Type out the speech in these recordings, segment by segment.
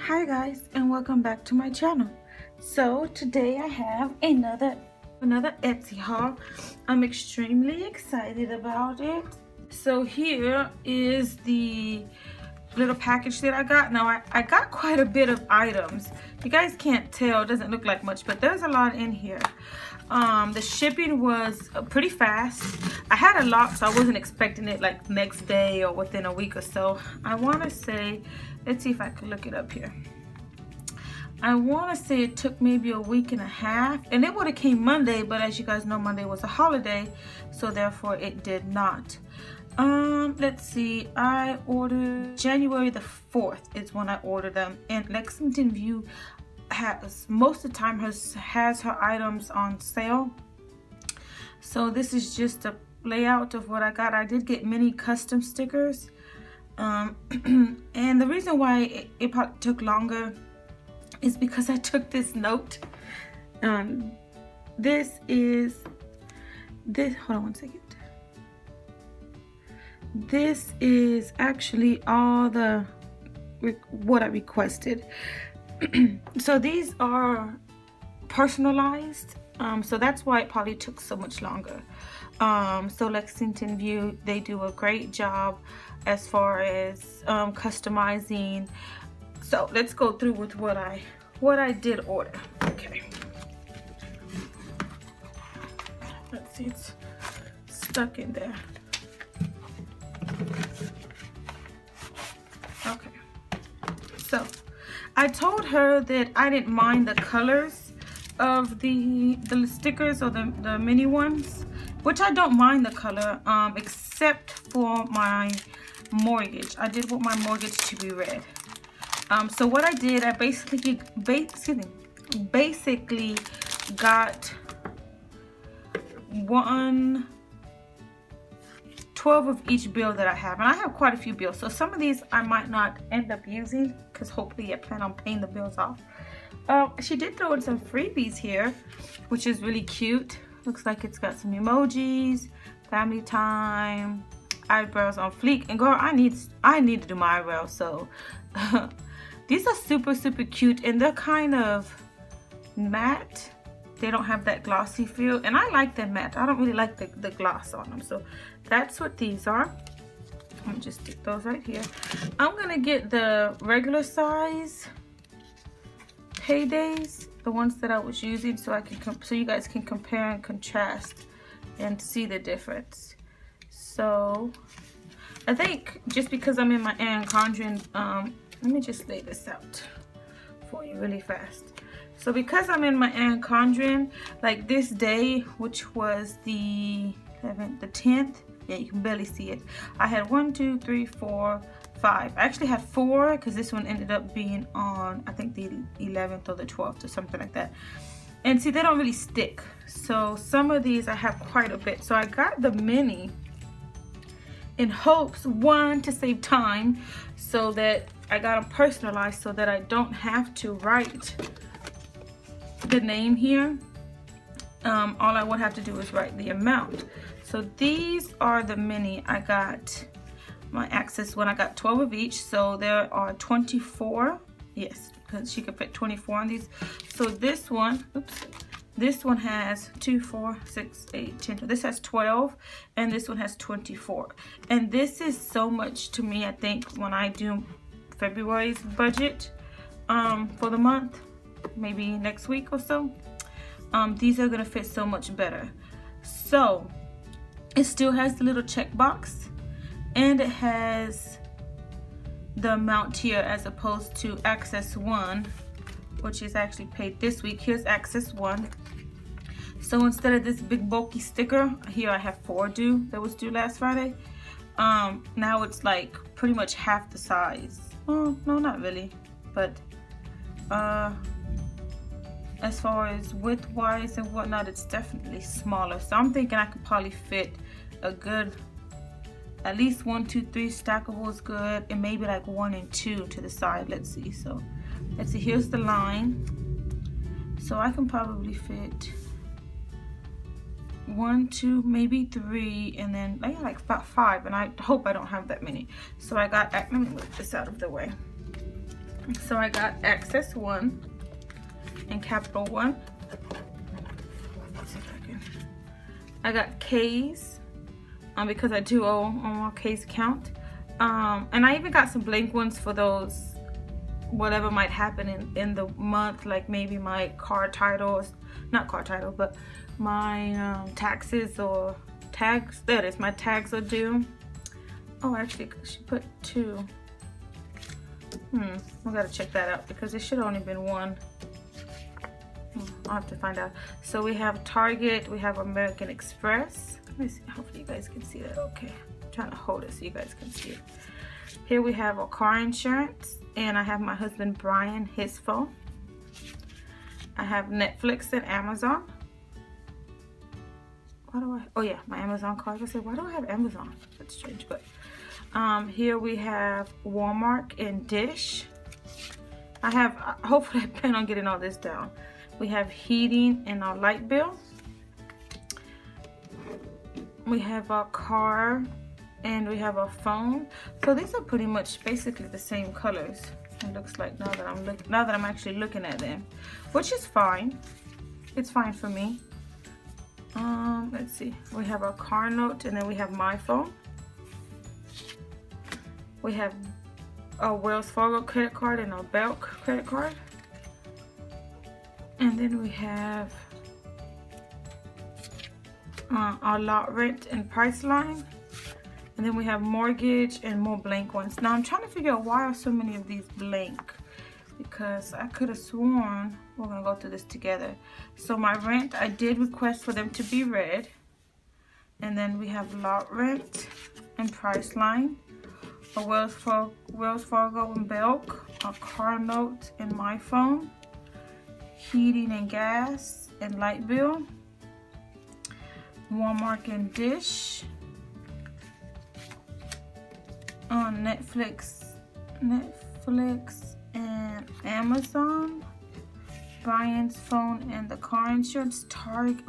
Hi guys, and welcome back to my channel. So today I have another Etsy haul. I'm extremely excited about it. So here is the little package that I got. Now I got quite a bit of items. You guys can't tell, it doesn't look like much, but there's a lot in here. The shipping was pretty fast. I had a lot, so I wasn't expecting it like next day or within a week or so. I want to say, let's see if I can look it up here. I want to say it took maybe a week and a half, and it would have came Monday, but as you guys know, Monday was a holiday, so therefore it did not. Let's see, I ordered January the 4th is when I ordered them, and Lexington View has most of the time has her items on sale. So this is just a layout of what I got. I did get many custom stickers, and the reason why it probably took longer is because I took this note. Hold on one second. This is actually all what I requested. So these are personalized, so that's why it probably took so much longer. So Lexington View, they do a great job as far as customizing. So let's go through with what I did order. Okay, let's see, it's stuck in there. Okay, so I told her that I didn't mind the colors of the stickers or the mini ones, which I don't mind the color, except for my mortgage. I did want my mortgage to be red. So what I did, I basically got 12 of each bill that I have, and I have quite a few bills, so some of these I might not end up using because hopefully I plan on paying the bills off. She did throw in some freebies here, which is really cute. Looks like it's got some emojis, family time, eyebrows on fleek, and girl, I need to do my eyebrows, so these are super cute, and they're kind of matte. They don't have that glossy feel, and I like them matte. I don't really like the gloss on them, so that's what these are. Let me just stick those right here. I'm gonna get the regular size paydays, the ones that I was using, so so you guys can compare and contrast and see the difference. So I think just because I'm in my Erin Condren, let me just lay this out for you really fast. So because I'm in my Erin Condren, like this day, which was the 10th, yeah, you can barely see it. I had 1, 2, 3, 4, 5. I actually had 4 because this one ended up being on, I think, the 11th or the 12th or something like that. And see, they don't really stick. So some of these I have quite a bit. So I got the mini in hopes, one, to save time, so that I got them personalized so that I don't have to write the name here. All I would have to do is write the amount. So these are the mini. I got my access one. I got 12 of each, so there are 24. Yes, because she could fit 24 on these. So this one, this one has 2, 4, 6, 8, 10. This has 12, and this one has 24. And this is so much to me. I think when I do February's budget for the month, maybe next week or so, these are gonna fit so much better. So it still has the little checkbox, and it has the amount here as opposed to access 1, which is actually paid this week. Here's access 1. So instead of this big bulky sticker, here I have 4 due that was due last Friday. Now it's like pretty much half the size. Well, no, not really, but as far as width wise and whatnot, it's definitely smaller. So I'm thinking I could probably fit a good, at least 1, 2, 3 stackable is good, and maybe like 1 and 2 to the side. Let's see. So let's see, here's the line. So I can probably fit 1, 2, maybe 3, and then like about 5, and I hope I don't have that many. So I got, let me move this out of the way. So I got Access 1 and Capital 1. Let's see if I can. I got K's because I do owe on my K's account. And I even got some blank ones for those, whatever might happen in the month, like maybe my car titles, not car title, but my taxes or tags. That is, my tags are due. Oh, actually, she put 2. I gotta check that out because it should have only been 1. I'll have to find out. So we have Target, we have American Express. Let me see, hopefully you guys can see that. Okay, I'm trying to hold it so you guys can see it. Here we have a car insurance, and I have my husband Brian, his phone. I have Netflix and Amazon. Why do I, oh yeah, my Amazon card. I said, why do I have Amazon? That's strange, but here we have Walmart and Dish. I have, hopefully I plan on getting all this down. We have heating and our light bill. We have our car and we have our phone. So these are pretty much basically the same colors. It looks like now that I'm actually looking at them, which is fine. It's fine for me. Let's see. We have our car note and then we have my phone. We have a Wells Fargo credit card and a Belk credit card. And then we have our lot rent and Priceline. And then we have mortgage and more blank ones. Now I'm trying to figure out why are so many of these blank, because I could have sworn we're gonna go through this together. So my rent, I did request for them to be red. And then we have lot rent and Priceline, a Wells Fargo and Belk, a car note and my phone, heating and gas and light bill, Walmart and Dish, on Netflix and Amazon, Brian's phone and the car insurance, Target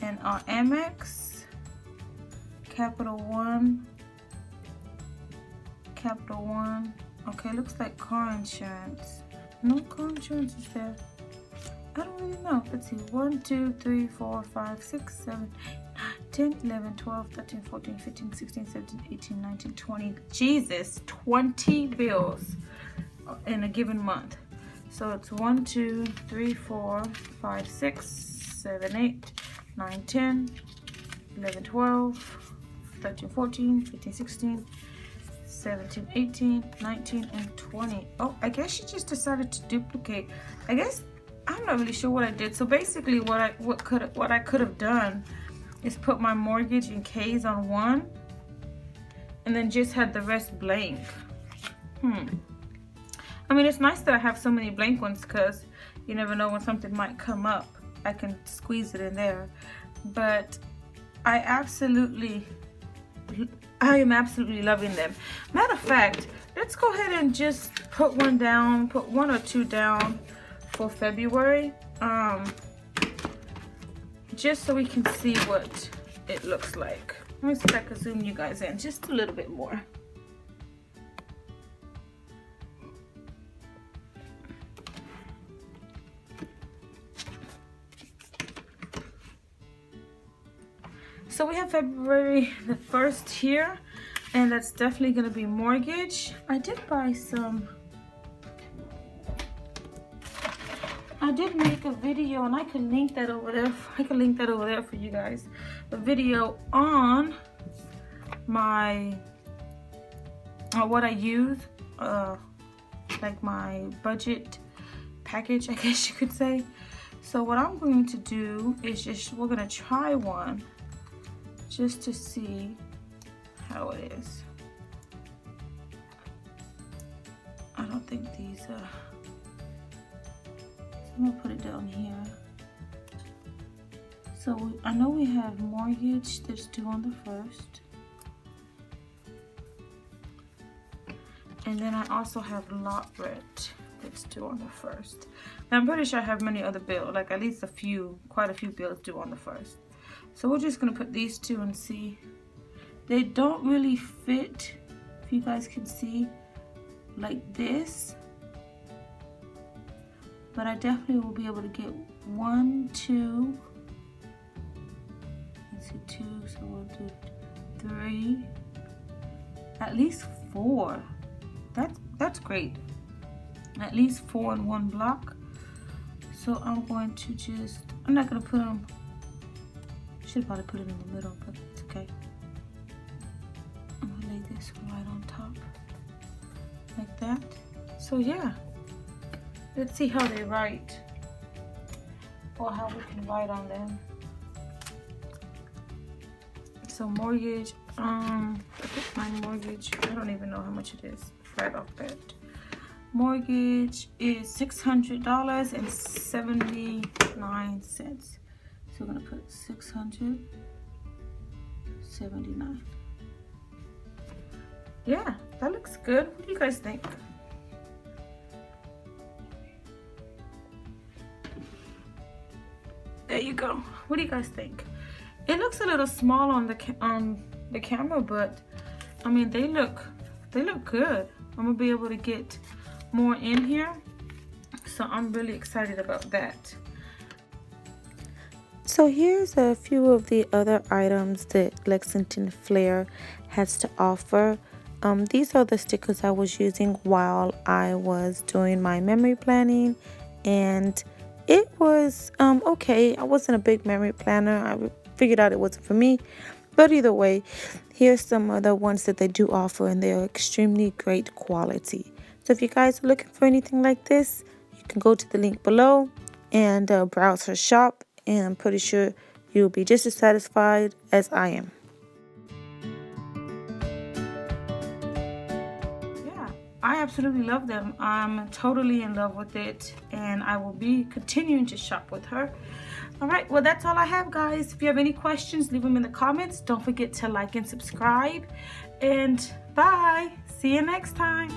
and our Amex, Capital One. Okay, looks like car insurance. No car insurance is there. I don't really know. Let's see. 1, 2, 3, 4, 5, 6, 7, 10, 11, 12, 13, 14, 15, 16, 17, 18, 19, 20. Jesus, 20 bills in a given month. So it's 1, 2, 3, 4, 5, 6, 7, 8, 9, 10, 11, 12, 13, 14, 15, 16, 17, 18, 19, and 20. Oh, I guess she just decided to duplicate. I guess I'm not really sure what I did. So basically what I could have done is put my mortgage and K's on one and then just had the rest blank. I mean, it's nice that I have so many blank ones because you never know when something might come up. I can squeeze it in there. But I am absolutely loving them. Matter of fact, let's go ahead and just put one down, put 1 or 2 down for February, just so we can see what it looks like. Let me see if I can zoom you guys in just a little bit more. So we have February the 1st here, and that's definitely going to be mortgage. I did make a video, and I can link that over there. I can link that over there for you guys. A video on my what I use, like my budget package, I guess you could say. So what I'm going to do is we're gonna try one just to see how it is. I don't think these so I'm gonna put it down here. So I know we have mortgage that's due on the 1st. And then I also have lot rent that's due on the 1st. Now I'm pretty sure I have many other bills, like at least quite a few bills due on the 1st. So we're just gonna put these two and see. They don't really fit, if you guys can see. like this, but I definitely will be able to get 1, 2, let's see, 2, so 1, 2, 3, at least 4. That's great. At least 4 in one block. So I'm going to just, I'm not gonna put them, should probably put it in the middle, but it's okay. I'm gonna lay this right on top, like that. So yeah, let's see how they write, or how we can write on them. So mortgage, my mortgage, I don't even know how much it is right off that. Mortgage is $600.79. So we're gonna put $679. Yeah, that looks good. What do you guys think? There you go. What do you guys think? It looks a little small on the camera, but I mean they look good. I'm gonna be able to get more in here, so I'm really excited about that. So here's a few of the other items that Lexington Flair has to offer. These are the stickers I was using while I was doing my memory planning, and it was okay. I wasn't a big memory planner. I figured out it wasn't for me, but either way, here's some other ones that they do offer, and they're extremely great quality. So if you guys are looking for anything like this, you can go to the link below and browse her shop, and I'm pretty sure you'll be just as satisfied as I am. Yeah, I absolutely love them. I'm totally in love with it, and I will be continuing to shop with her. All right, well, that's all I have, guys. If you have any questions, leave them in the comments. Don't forget to like and subscribe, and bye. See you next time.